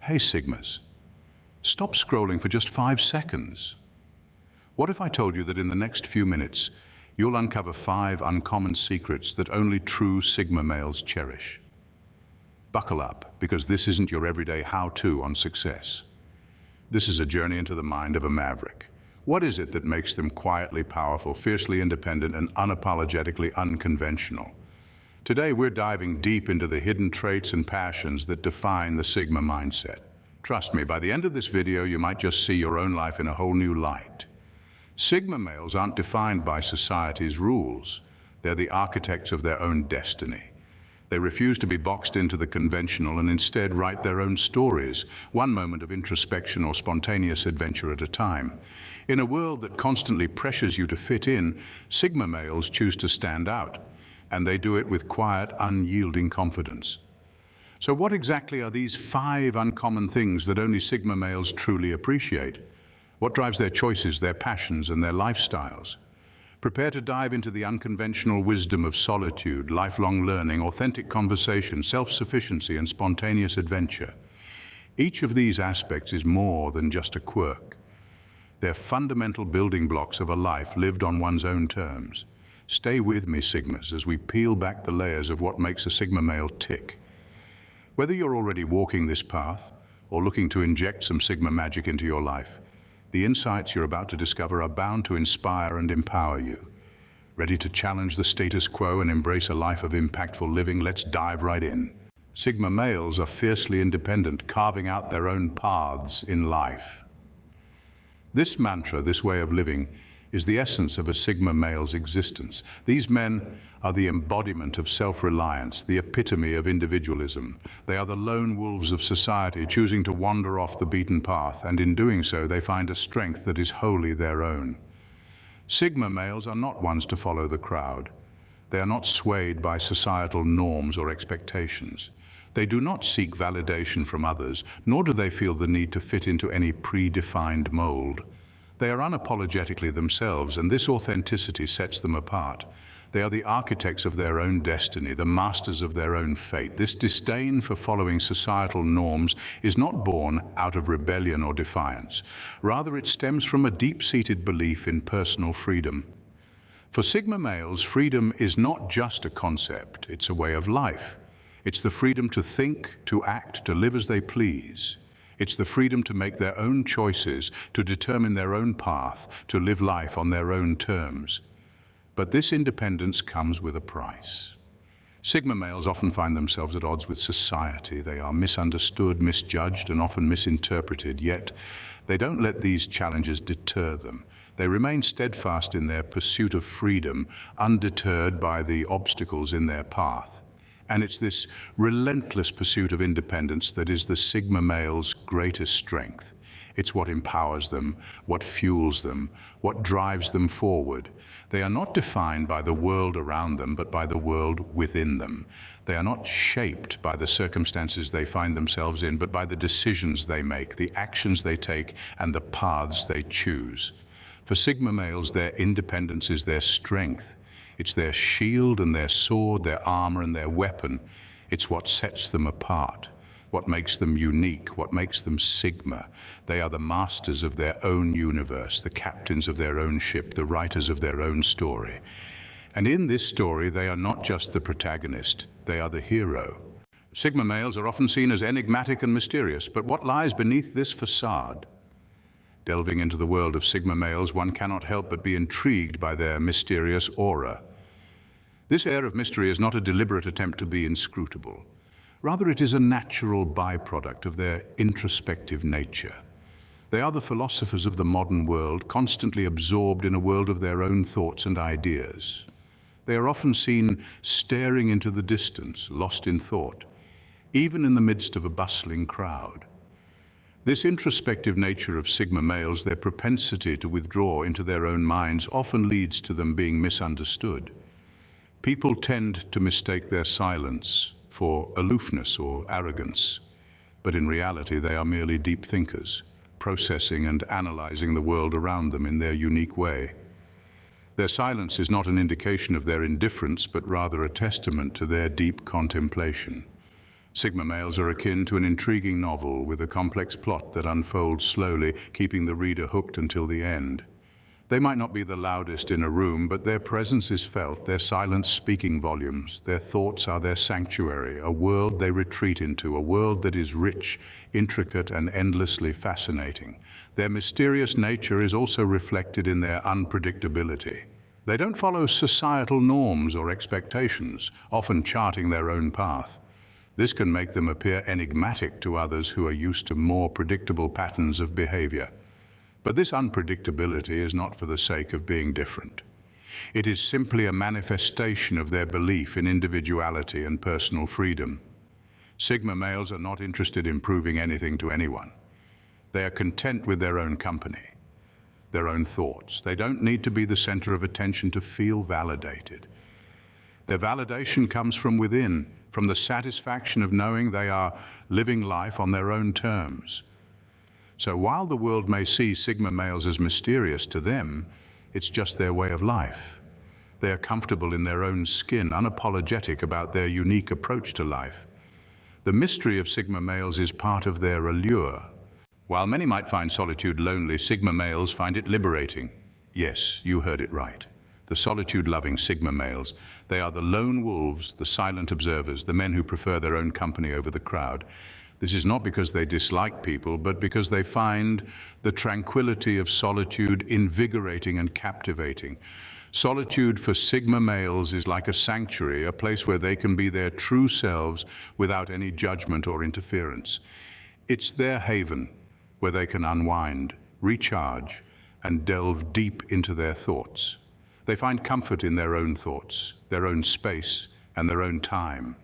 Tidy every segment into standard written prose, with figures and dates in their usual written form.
Hey Sigmas, stop scrolling for just 5 seconds. What if I told you that in the next few minutes, you'll uncover 5 uncommon secrets that only true Sigma males cherish? Buckle up, because this isn't your everyday how-to on success. This is a journey into the mind of a maverick. What is it that makes them quietly powerful, fiercely independent, and unapologetically unconventional? Today, we're diving deep into the hidden traits and passions that define the Sigma mindset. Trust me, by the end of this video, you might just see your own life in a whole new light. Sigma males aren't defined by society's rules. They're the architects of their own destiny. They refuse to be boxed into the conventional and instead write their own stories, one moment of introspection or spontaneous adventure at a time. In a world that constantly pressures you to fit in, Sigma males choose to stand out, and they do it with quiet, unyielding confidence. So what exactly are these 5 uncommon things that only Sigma males truly appreciate? What drives their choices, their passions, and their lifestyles? Prepare to dive into the unconventional wisdom of solitude, lifelong learning, authentic conversation, self-sufficiency, and spontaneous adventure. Each of these aspects is more than just a quirk. They're fundamental building blocks of a life lived on one's own terms. Stay with me, Sigmas, as we peel back the layers of what makes a Sigma male tick. Whether you're already walking this path or looking to inject some Sigma magic into your life, the insights you're about to discover are bound to inspire and empower you. Ready to challenge the status quo and embrace a life of impactful living? Let's dive right in. Sigma males are fiercely independent, carving out their own paths in life. This mantra, this way of living, is the essence of a Sigma male's existence. These men are the embodiment of self-reliance, the epitome of individualism. They are the lone wolves of society, choosing to wander off the beaten path, and in doing so, they find a strength that is wholly their own. Sigma males are not ones to follow the crowd. They are not swayed by societal norms or expectations. They do not seek validation from others, nor do they feel the need to fit into any predefined mold. They are unapologetically themselves, and this authenticity sets them apart. They are the architects of their own destiny, the masters of their own fate. This disdain for following societal norms is not born out of rebellion or defiance. Rather, it stems from a deep-seated belief in personal freedom. For Sigma males, freedom is not just a concept, it's a way of life. It's the freedom to think, to act, to live as they please. It's the freedom to make their own choices, to determine their own path, to live life on their own terms. But this independence comes with a price. Sigma males often find themselves at odds with society. They are misunderstood, misjudged, and often misinterpreted, yet they don't let these challenges deter them. They remain steadfast in their pursuit of freedom, undeterred by the obstacles in their path. And it's this relentless pursuit of independence that is the Sigma male's greatest strength. It's what empowers them, what fuels them, what drives them forward. They are not defined by the world around them, but by the world within them. They are not shaped by the circumstances they find themselves in, but by the decisions they make, the actions they take, and the paths they choose. For Sigma males, their independence is their strength. It's their shield and their sword, their armor and their weapon. It's what sets them apart, what makes them unique, what makes them Sigma. They are the masters of their own universe, the captains of their own ship, the writers of their own story. And in this story, they are not just the protagonist, they are the hero. Sigma males are often seen as enigmatic and mysterious, but what lies beneath this facade? Delving into the world of Sigma males, one cannot help but be intrigued by their mysterious aura. This air of mystery is not a deliberate attempt to be inscrutable. Rather, it is a natural byproduct of their introspective nature. They are the philosophers of the modern world, constantly absorbed in a world of their own thoughts and ideas. They are often seen staring into the distance, lost in thought, even in the midst of a bustling crowd. This introspective nature of Sigma males, their propensity to withdraw into their own minds, often leads to them being misunderstood. People tend to mistake their silence for aloofness or arrogance, but in reality they are merely deep thinkers, processing and analyzing the world around them in their unique way. Their silence is not an indication of their indifference, but rather a testament to their deep contemplation. Sigma males are akin to an intriguing novel with a complex plot that unfolds slowly, keeping the reader hooked until the end. They might not be the loudest in a room, but their presence is felt, their silence speaking volumes. Their thoughts are their sanctuary, a world they retreat into, a world that is rich, intricate, and endlessly fascinating. Their mysterious nature is also reflected in their unpredictability. They don't follow societal norms or expectations, often charting their own path. This can make them appear enigmatic to others who are used to more predictable patterns of behavior. But this unpredictability is not for the sake of being different. It is simply a manifestation of their belief in individuality and personal freedom. Sigma males are not interested in proving anything to anyone. They are content with their own company, their own thoughts. They don't need to be the center of attention to feel validated. Their validation comes from within, from the satisfaction of knowing they are living life on their own terms. So while the world may see Sigma males as mysterious, to them, it's just their way of life. They are comfortable in their own skin, unapologetic about their unique approach to life. The mystery of Sigma males is part of their allure. While many might find solitude lonely, Sigma males find it liberating. Yes, you heard it right. The solitude-loving Sigma males, they are the lone wolves, the silent observers, the men who prefer their own company over the crowd. This is not because they dislike people, but because they find the tranquility of solitude invigorating and captivating. Solitude for Sigma males is like a sanctuary, a place where they can be their true selves without any judgment or interference. It's their haven, where they can unwind, recharge, and delve deep into their thoughts. They find comfort in their own thoughts, their own space, and their own time.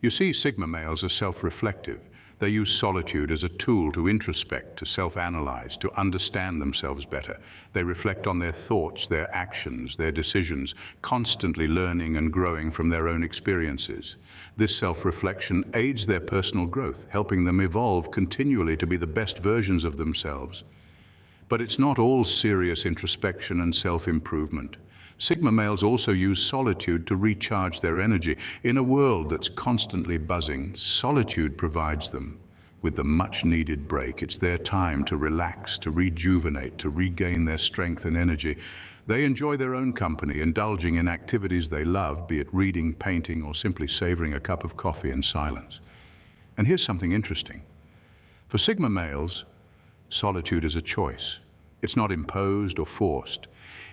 You see, Sigma males are self-reflective. They use solitude as a tool to introspect, to self-analyze, to understand themselves better. They reflect on their thoughts, their actions, their decisions, constantly learning and growing from their own experiences. This self-reflection aids their personal growth, helping them evolve continually to be the best versions of themselves. But it's not all serious introspection and self-improvement. Sigma males also use solitude to recharge their energy. In a world that's constantly buzzing, solitude provides them with the much-needed break. It's their time to relax, to rejuvenate, to regain their strength and energy. They enjoy their own company, indulging in activities they love, be it reading, painting, or simply savoring a cup of coffee in silence. And here's something interesting. For Sigma males, solitude is a choice. It's not imposed or forced.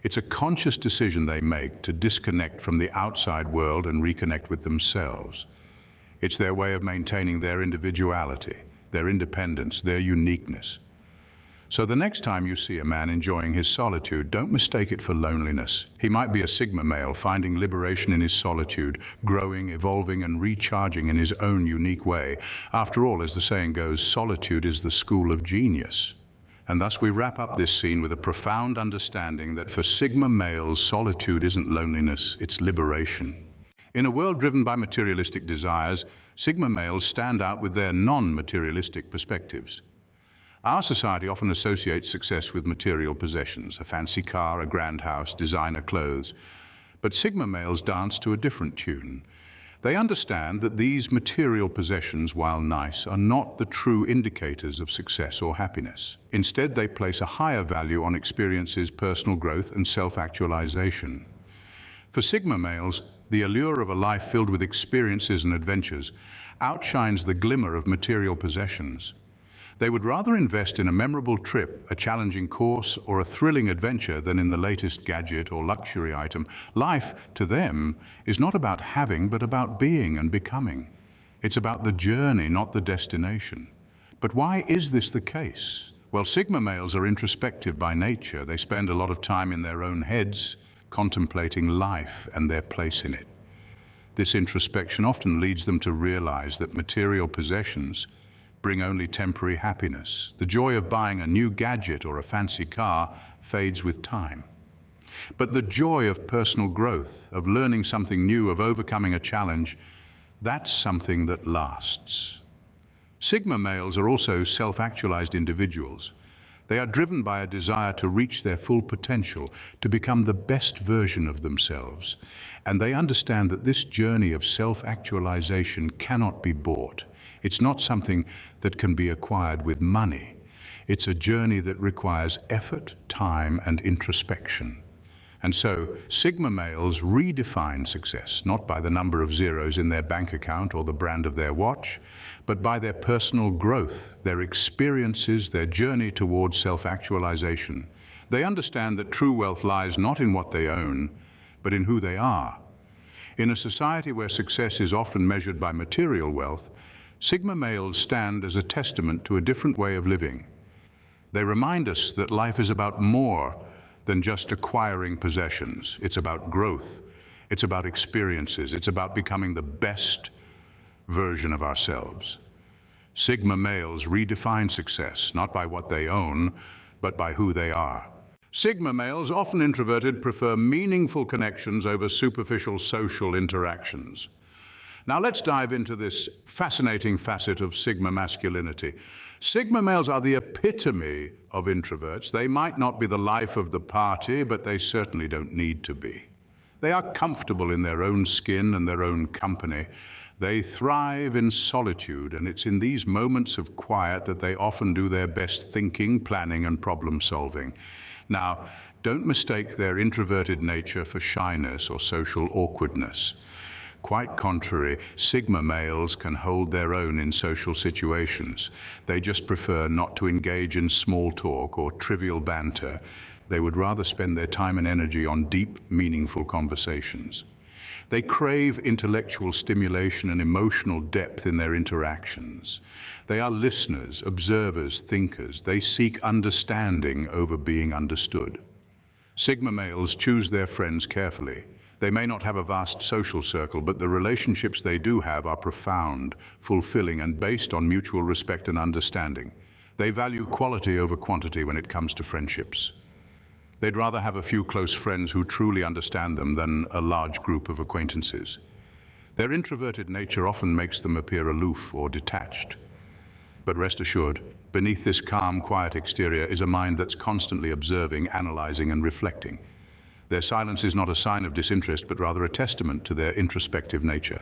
It's a conscious decision they make to disconnect from the outside world and reconnect with themselves. It's their way of maintaining their individuality, their independence, their uniqueness. So the next time you see a man enjoying his solitude, don't mistake it for loneliness. He might be a Sigma male, finding liberation in his solitude, growing, evolving, and recharging in his own unique way. After all, as the saying goes, solitude is the school of genius. And thus we wrap up this scene with a profound understanding that for Sigma males, solitude isn't loneliness, it's liberation. In a world driven by materialistic desires, Sigma males stand out with their non-materialistic perspectives. Our society often associates success with material possessions, a fancy car, a grand house, designer clothes. But Sigma males dance to a different tune. They understand that these material possessions, while nice, are not the true indicators of success or happiness. Instead, they place a higher value on experiences, personal growth, and self-actualization. For Sigma males, the allure of a life filled with experiences and adventures outshines the glimmer of material possessions. They would rather invest in a memorable trip, a challenging course, or a thrilling adventure than in the latest gadget or luxury item. Life, to them, is not about having, but about being and becoming. It's about the journey, not the destination. But why is this the case? Well, Sigma males are introspective by nature. They spend a lot of time in their own heads, contemplating life and their place in it. This introspection often leads them to realize that material possessions bring only temporary happiness. The joy of buying a new gadget or a fancy car fades with time. But the joy of personal growth, of learning something new, of overcoming a challenge, that's something that lasts. Sigma males are also self-actualized individuals. They are driven by a desire to reach their full potential, to become the best version of themselves. And they understand that this journey of self-actualization cannot be bought. It's not something that can be acquired with money. It's a journey that requires effort, time, and introspection. And so, Sigma males redefine success, not by the number of zeros in their bank account or the brand of their watch, but by their personal growth, their experiences, their journey towards self-actualization. They understand that true wealth lies not in what they own, but in who they are. In a society where success is often measured by material wealth, Sigma males stand as a testament to a different way of living. They remind us that life is about more than just acquiring possessions. It's about growth. It's about experiences. It's about becoming the best version of ourselves. Sigma males redefine success, not by what they own, but by who they are. Sigma males, often introverted, prefer meaningful connections over superficial social interactions. Now let's dive into this fascinating facet of Sigma masculinity. Sigma males are the epitome of introverts. They might not be the life of the party, but they certainly don't need to be. They are comfortable in their own skin and their own company. They thrive in solitude, and it's in these moments of quiet that they often do their best thinking, planning, and problem solving. Now, don't mistake their introverted nature for shyness or social awkwardness. Quite contrary, Sigma males can hold their own in social situations. They just prefer not to engage in small talk or trivial banter. They would rather spend their time and energy on deep, meaningful conversations. They crave intellectual stimulation and emotional depth in their interactions. They are listeners, observers, thinkers. They seek understanding over being understood. Sigma males choose their friends carefully. They may not have a vast social circle, but the relationships they do have are profound, fulfilling, and based on mutual respect and understanding. They value quality over quantity when it comes to friendships. They'd rather have a few close friends who truly understand them than a large group of acquaintances. Their introverted nature often makes them appear aloof or detached. But rest assured, beneath this calm, quiet exterior is a mind that's constantly observing, analyzing, and reflecting. Their silence is not a sign of disinterest, but rather a testament to their introspective nature.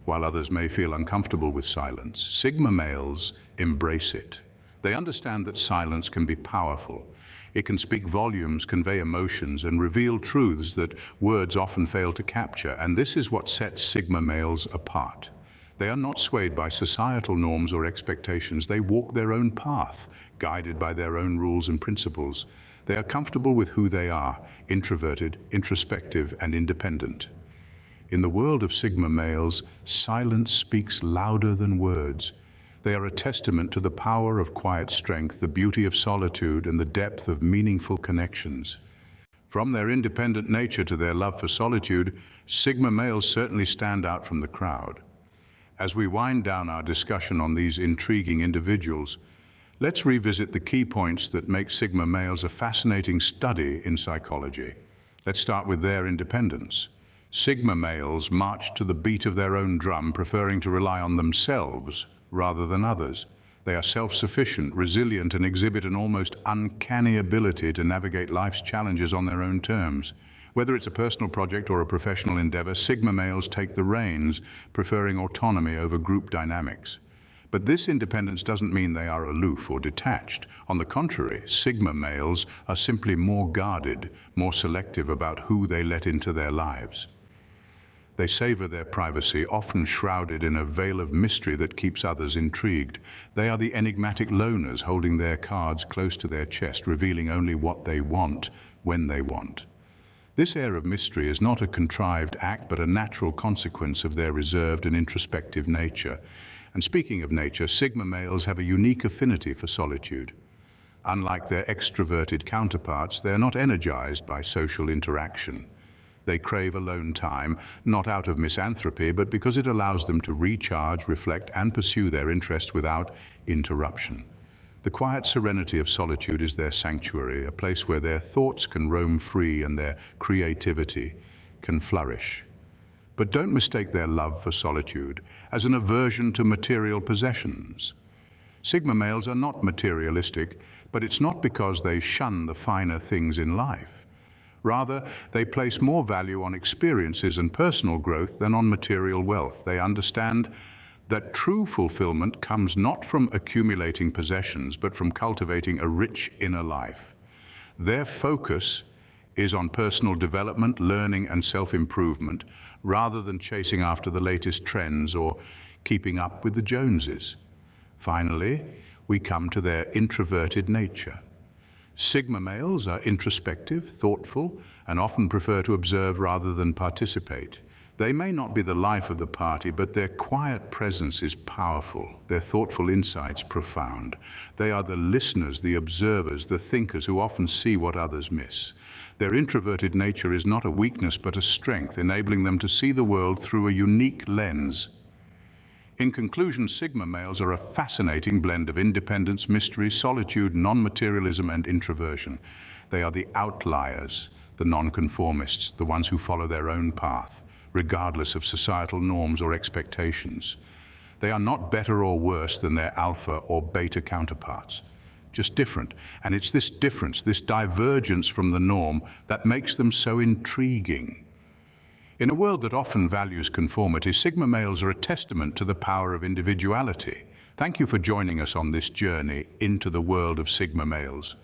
While others may feel uncomfortable with silence, Sigma males embrace it. They understand that silence can be powerful. It can speak volumes, convey emotions, and reveal truths that words often fail to capture. And this is what sets Sigma males apart. They are not swayed by societal norms or expectations. They walk their own path, guided by their own rules and principles. They are comfortable with who they are, introverted, introspective, and independent. In the world of Sigma males, silence speaks louder than words. They are a testament to the power of quiet strength, the beauty of solitude, and the depth of meaningful connections. From their independent nature to their love for solitude, Sigma males certainly stand out from the crowd. As we wind down our discussion on these intriguing individuals, let's revisit the key points that make Sigma males a fascinating study in psychology. Let's start with their independence. Sigma males march to the beat of their own drum, preferring to rely on themselves rather than others. They are self-sufficient, resilient, and exhibit an almost uncanny ability to navigate life's challenges on their own terms. Whether it's a personal project or a professional endeavor, Sigma males take the reins, preferring autonomy over group dynamics. But this independence doesn't mean they are aloof or detached. On the contrary, Sigma males are simply more guarded, more selective about who they let into their lives. They savor their privacy, often shrouded in a veil of mystery that keeps others intrigued. They are the enigmatic loners, holding their cards close to their chest, revealing only what they want, when they want. This air of mystery is not a contrived act, but a natural consequence of their reserved and introspective nature. And speaking of nature, Sigma males have a unique affinity for solitude. Unlike their extroverted counterparts, they are not energized by social interaction. They crave alone time, not out of misanthropy, but because it allows them to recharge, reflect, and pursue their interests without interruption. The quiet serenity of solitude is their sanctuary, a place where their thoughts can roam free and their creativity can flourish. But don't mistake their love for solitude as an aversion to material possessions. Sigma males are not materialistic, but it's not because they shun the finer things in life. Rather, they place more value on experiences and personal growth than on material wealth. They understand that true fulfillment comes not from accumulating possessions, but from cultivating a rich inner life. Their focus is on personal development, learning, and self-improvement, rather than chasing after the latest trends or keeping up with the Joneses. Finally, we come to their introverted nature. Sigma males are introspective, thoughtful, and often prefer to observe rather than participate. They may not be the life of the party, but their quiet presence is powerful, their thoughtful insights profound. They are the listeners, the observers, the thinkers who often see what others miss. Their introverted nature is not a weakness but a strength, enabling them to see the world through a unique lens. In conclusion, Sigma males are a fascinating blend of independence, mystery, solitude, non-materialism, and introversion. They are the outliers, the non-conformists, the ones who follow their own path, regardless of societal norms or expectations. They are not better or worse than their alpha or beta counterparts, just different. And it's this difference, this divergence from the norm, that makes them so intriguing. In a world that often values conformity, Sigma males are a testament to the power of individuality. Thank you for joining us on this journey into the world of Sigma males.